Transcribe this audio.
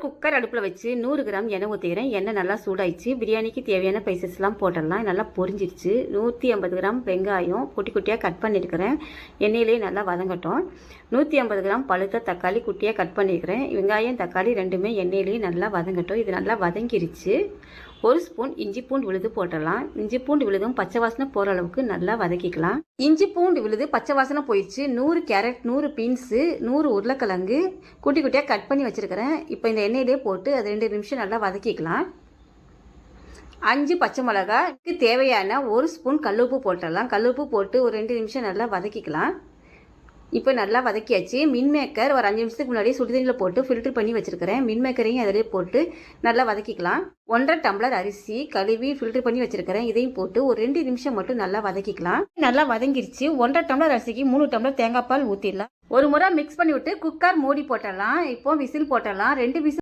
Cooker அடுப்பில் வச்சு 100 gram எண்ணெய் ஊற்றிக்கிறேன். எண்ணெய் நல்லா சூடாயிடுச்சு. பிரியாணிக்கு தேவையான பைசஸ்லாம் போட்டுடலாம். நல்லா பொரிஞ்சிருச்சு. 150 கிராம் வெங்காயம் குட்டி குட்டியாக கட் பண்ணியிருக்கிறேன். எண்ணெயிலே நல்லா வதங்கட்டும். 150 கிராம் பழுத்த தக்காளி குட்டியாக கட் பண்ணியிருக்கிறேன். வெங்காயம் தக்காளி ரெண்டுமே எண்ணெயிலே நல்லா வதங்கட்டும். இது நல்லா வதங்கிருச்சு. 1 ஸ்பூன் இஞ்சி பூண்டு விழுது போட்டுடலாம். இஞ்சி பூண்டு விழுதும் பச்சை வாசனை போகிற அளவுக்கு நல்லா வதக்கிக்கலாம். இஞ்சி பூண்டு விழுது பச்சை வாசனை போயிடுச்சு. 100 கேரட், 100 பீன்ஸு, 100 உருளைக்கிழங்கு குட்டி குட்டியாக கட் பண்ணி வச்சுருக்கிறேன். இப்போ இந்த எண்ணெயிலே போட்டு அது 2 நிமிஷம் நல்லா வதக்கிக்கலாம். 5 பச்சை மிளகாய்க்கு தேவையான 1 ஸ்பூன் கல்லுப்பு போட்டுடலாம். கல்லுப்பு போட்டு ஒரு 2 நிமிஷம் நல்லா வதக்கிக்கலாம். இப்போ நல்லா வதக்கியாச்சு. மின்மேக்கர் ஒரு 5 நிமிஷத்துக்கு முன்னாடி சுடுதண்ணியில் போட்டு ஃபில்டர் பண்ணி வச்சுருக்கிறேன். மின்மேக்கரையும் அதிலே போட்டு நல்லா வதக்கிக்கலாம். 1.5 டம்ளர் அரிசி கழுவி ஃபில்டர் பண்ணி வச்சுருக்கிறேன். இதையும் போட்டு ஒரு 2 நிமிஷம் மட்டும் நல்லா வதக்கிக்கலாம். நல்லா வதங்கிருச்சு. 1.5 டம்ளர் அரிசிக்கு 3 டம்ளர் தேங்காய் பால் ஊற்றிடலாம். ஒரு முறை மிக்ஸ் பண்ணி விட்டு குக்கர் மூடி போட்டுடலாம். இப்போ விசில் போட்டுடலாம். 2 விசில்